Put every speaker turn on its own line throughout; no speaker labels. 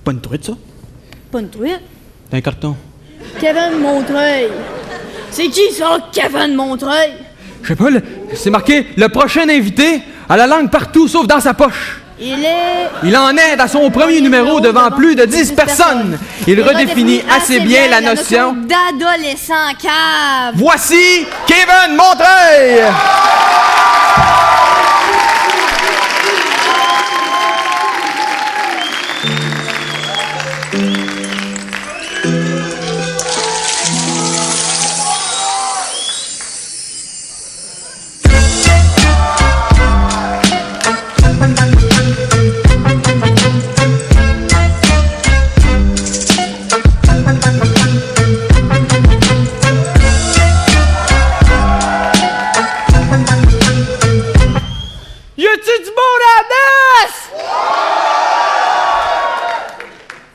Pas une truite, ça?
Pas une truite.
C'est un carton.
Kevin Montreuil. C'est qui ça, Kevin Montreuil?
Je sais pas, c'est marqué « Le prochain invité a la langue partout sauf dans sa poche ». Il en est à son premier numéro devant plus de 10 personnes. Il redéfinit assez bien la notion
d'adolescent cave.
Voici Kevin Montreuil!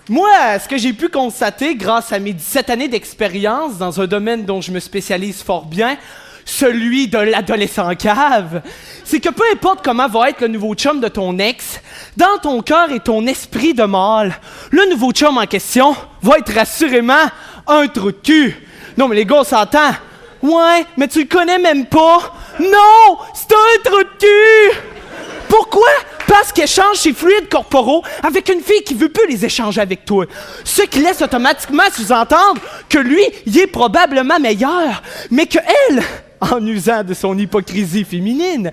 Moi, ce que j'ai pu constater grâce à mes 17 années d'expérience dans un domaine dont je me spécialise fort bien, celui de l'adolescent cave, c'est que peu importe comment va être le nouveau chum de ton ex, dans ton cœur et ton esprit de mâle, le nouveau chum en question va être assurément un trou de cul. Non, mais les gars, on s'entend. Ouais, mais tu le connais même pas. Non, c'est un trou de cul! Pourquoi? Parce qu'il échange ses fluides corporaux avec une fille qui veut plus les échanger avec toi. Ce qui laisse automatiquement sous-entendre que lui, il est probablement meilleur, mais que elle, en usant de son hypocrisie féminine,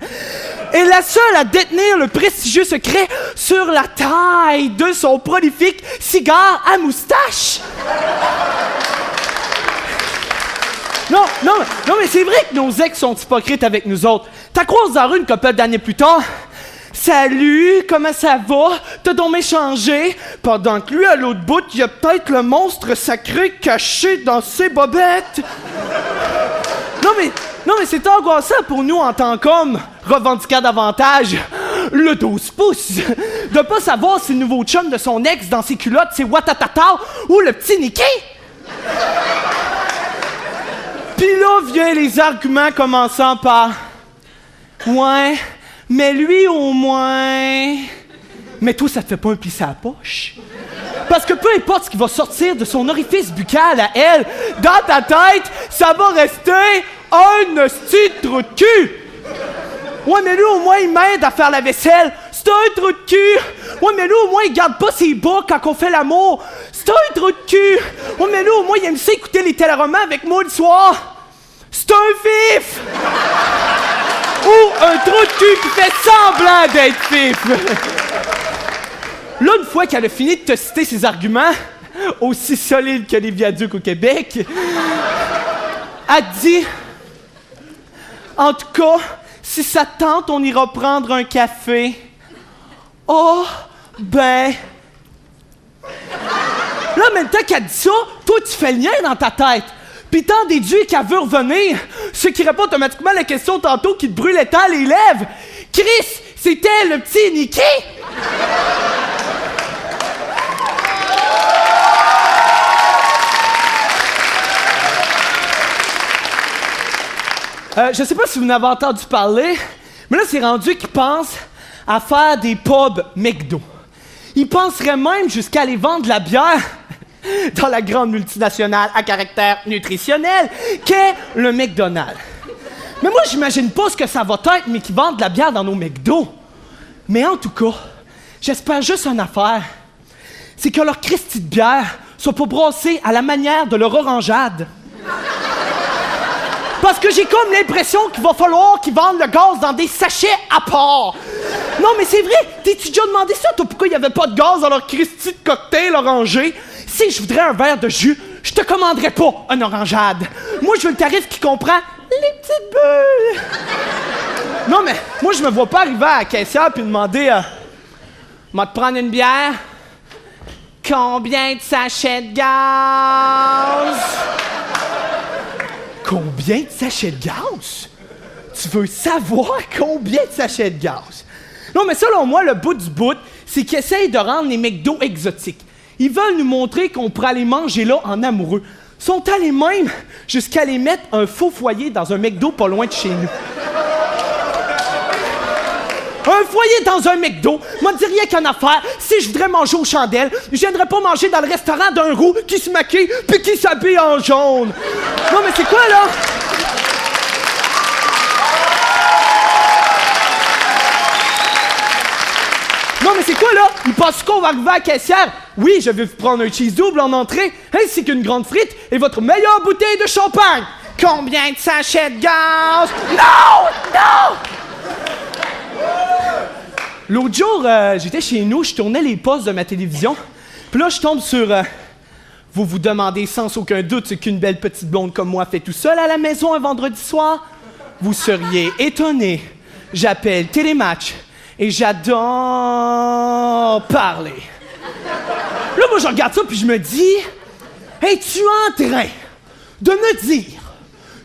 est la seule à détenir le prestigieux secret sur la taille de son prolifique cigare à moustache. Non, mais c'est vrai que nos ex sont hypocrites avec nous autres. T'as croisé dans la rue une couple d'années plus tard. Salut, comment ça va? T'as donc échangé? Pendant que lui, à l'autre bout, il y a peut-être le monstre sacré caché dans ses bobettes. Non, mais c'est angoissant pour nous en tant qu'hommes, revendiquant davantage le 12 pouces, de pas savoir si le nouveau chum de son ex dans ses culottes, c'est Watatata ou le petit Nicky. Pis là viennent les arguments commençant par « Ouais, mais lui au moins... » Mais toi, ça te fait pas un pli à la poche? Parce que peu importe ce qui va sortir de son orifice buccal à elle, dans ta tête, ça va rester un hostie de trou de cul! Ouais, mais lui au moins il m'aide à faire la vaisselle. C'est un trou de cul! Ouais, mais lui au moins il garde pas ses bas quand on fait l'amour. C'est un trou de cul! Ouais, mais lui au moins il aime ça écouter les téléromans avec moi le soir. C'est un fif! Ou un trou de cul qui fait semblant d'être fif! Là, une fois qu'elle a fini de te citer ses arguments, aussi solides que les viaducs au Québec, elle dit « En tout cas, si ça te tente, on ira prendre un café. » Oh, ben... Là, en même temps qu'elle dit ça, toi, tu fais le lien dans ta tête. Puis t'en déduis qu'elle veut revenir, ce qui répond automatiquement à la question tantôt qui te brûlait tant les lèvres. Chris, c'était le petit Nicky! Je sais pas si vous en avez entendu parler, mais là, c'est rendu qu'ils pensent à faire des pubs McDo. Ils penseraient même jusqu'à aller vendre de la bière dans la grande multinationale à caractère nutritionnel qu'est le McDonald's. Mais moi, j'imagine pas ce que ça va être, mais qu'ils vendent de la bière dans nos McDo. Mais en tout cas, j'espère juste une affaire. C'est que leur Christie de bière soit pas brassée à la manière de leur orangeade. Parce que j'ai comme l'impression qu'il va falloir qu'ils vendent le gaz dans des sachets à part. Non, mais c'est vrai, t'es-tu déjà demandé ça, toi, pourquoi il n'y avait pas de gaz dans leur Christie de cocktail orangé? Si je voudrais un verre de jus, je te commanderais pas un orangeade. Moi, je veux le tarif qui comprend les petites bulles. Non, mais moi, je me vois pas arriver à la caissière puis demander « te prendre une bière? Combien de sachets de gaz? » Combien de sachets de gaz? Tu veux savoir combien de sachets de gaz? Non, mais selon moi, le bout du bout, c'est qu'ils essayent de rendre les McDo exotiques. Ils veulent nous montrer qu'on pourrait aller manger là en amoureux. Ils sont allés même jusqu'à aller mettre un faux foyer dans un McDo pas loin de chez nous. Un foyer dans un McDo, moi, dis rien qu'une affaire. Si je voudrais manger aux chandelles, je viendrais pas manger dans le restaurant d'un roux qui se maquille puis qui s'habille en jaune. Non, mais c'est quoi, là? Non, mais c'est quoi, là? Il pense qu'on va arriver à la caissière? Oui, je vais vous prendre un cheese double en entrée, ainsi qu'une grande frite et votre meilleure bouteille de champagne. Combien de sachets de gaz? Non! Non! L'autre jour, j'étais chez nous, je tournais les postes de ma télévision, puis là, je tombe sur... vous vous demandez sans aucun doute ce qu'une belle petite blonde comme moi fait tout seul à la maison un vendredi soir? Vous seriez étonné. J'appelle Télématch et j'adore parler. Là, moi, je regarde ça, puis je me dis... Es-tu en train de me dire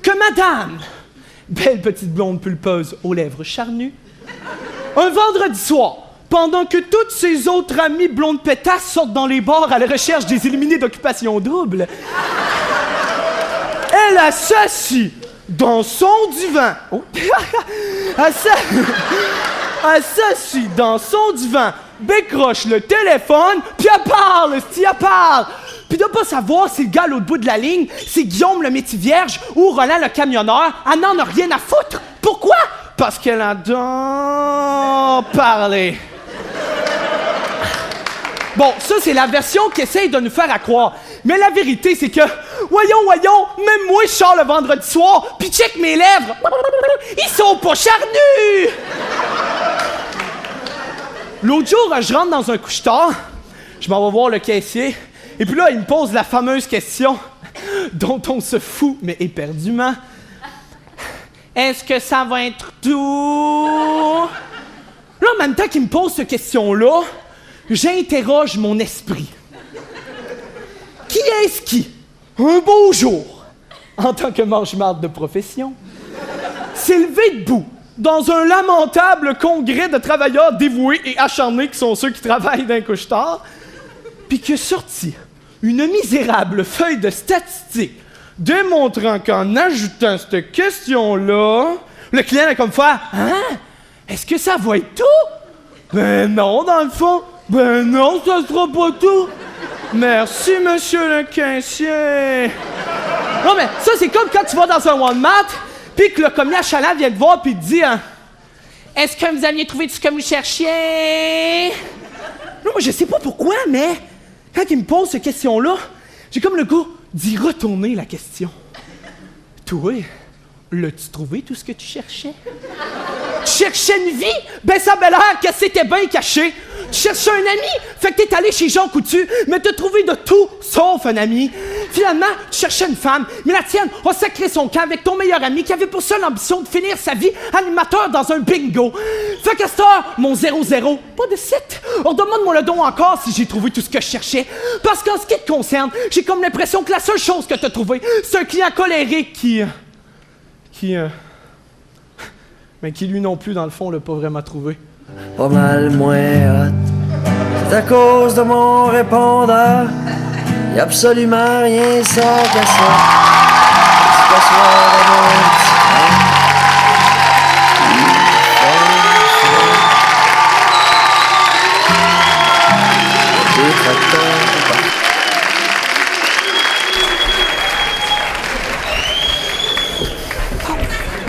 que madame, belle petite blonde pulpeuse aux lèvres charnues, un vendredi soir, pendant que toutes ses autres amies blondes pétasses sortent dans les bars à la recherche des éliminés d'occupation double, elle s'assit dans son divan. Oh. Elle s'assit dans son divan, bécroche le téléphone, puis elle parle, Puis de pas savoir si le gars à l'autre bout de la ligne, c'est Guillaume le métier vierge ou Roland le camionneur, elle n'en a rien à foutre. Pourquoi? Parce qu'elle adore parler. Bon, ça, c'est la version qui essaye de nous faire à croire. Mais la vérité, c'est que, voyons, même moi, je sors le vendredi soir, puis check mes lèvres. Ils sont pas charnus! L'autre jour, je rentre dans un couche-tard, je m'en vais voir le caissier, et puis là, il me pose la fameuse question dont on se fout, mais éperdument. Est-ce que ça va être tout? Là, en même temps qu'il me pose cette question-là, j'interroge mon esprit. Qui est-ce qui, un beau jour, en tant que mange-marde de profession, s'est levé debout dans un lamentable congrès de travailleurs dévoués et acharnés qui sont ceux qui travaillent d'un couche-tard, puis qui a sorti une misérable feuille de statistiques démontrant qu'en ajoutant cette question-là, le client est comme faire « Hein? Est-ce que ça va être tout? » Ben non, dans le fond. Ben non, ça sera pas tout. Merci, monsieur le caissier. Non, mais ça, c'est comme quand tu vas dans un Walmart, puis que le commis achalant vient te voir, puis te dit Est-ce que vous aviez trouvé tout ce que vous cherchiez? Non, moi, je sais pas pourquoi, mais quand il me pose cette question-là, j'ai comme le goût d'y retourner la question. Toi, l'as-tu trouvé tout ce que tu cherchais? Tu cherchais une vie? Ben ça avait l'air que c'était bien caché. Tu cherchais un ami? Fait que t'es allé chez Jean Coutu, mais t'as trouvé de tout sauf un ami. Finalement, tu cherchais une femme, mais la tienne a sacré son camp avec ton meilleur ami qui avait pour seule ambition de finir sa vie animateur dans un bingo. Fait qu'à cette heure, mon 0-0, pas de 7. Redemande-moi le don encore si j'ai trouvé tout ce que je cherchais. Parce qu'en ce qui te concerne, j'ai comme l'impression que la seule chose que t'as trouvé, c'est un client colérique qui lui non plus, dans le fond, l'a pas vraiment trouvé.
Pas mal moins hot. C'est à cause de mon répondeur. Y'a absolument rien sans qu'à ça. C'est pas soir de mon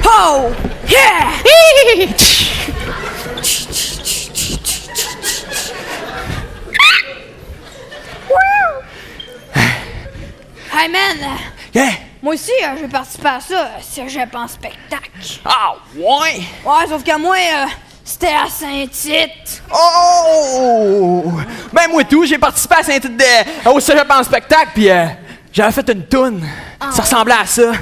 Oh! Yeah! Hey man!
Yeah.
Moi aussi, j'ai participé à ça, cégep en spectacle.
Ah, ouais!
Ouais, sauf que moi, c'était à Saint-Tite.
Oh! Ben, moi tout, j'ai participé à au cégep en spectacle, puis j'avais fait une toune. Ça ressemblait à ça.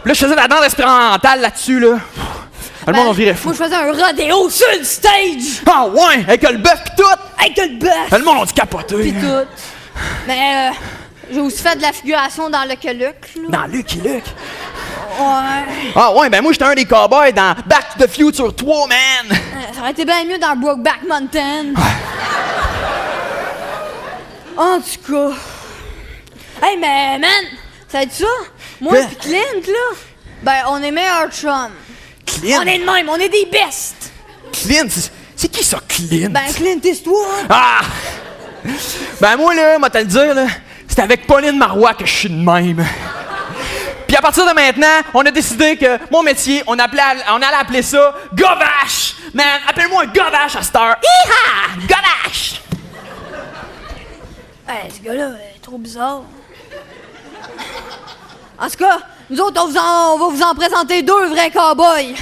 Puis là, je faisais la danse expérimentale là-dessus, là. Le monde en virait fou.
Moi, je faisais un rodéo sur le stage!
Ah ouais! Avec le bœuf pis tout!
Avec le bœuf!
Le monde a dû capoter.
Pis tout. Mais, j'ai aussi fait de la figuration dans Lucky Luke, là.
Dans Lucky Luke?
Ouais.
Ah ouais, ben moi, j'étais un des cowboys dans Back to the Future 3, man!
Ça aurait été bien mieux dans Brokeback Mountain. En tout cas... Hey, mais man, ça va être ça? Moi
Quoi?
pis Clint, là, Ben, on est meilleurs chums.
Clint?
On est de même, on est des bestes.
Clint? C'est qui ça, Clint?
Ben, Clint Eastwood.
Ah! Ben moi, là, moi te le dire, là, c'est avec Pauline Marois que je suis de même. Puis à partir de maintenant, on a décidé que mon métier, on allait appeler ça Govache! Man, appelle-moi un Govache à cette heure. Hi-ha! Govache!
Hey, ce gars-là est trop bizarre. En tout cas, nous autres, on va vous en présenter 2 vrais cow-boys.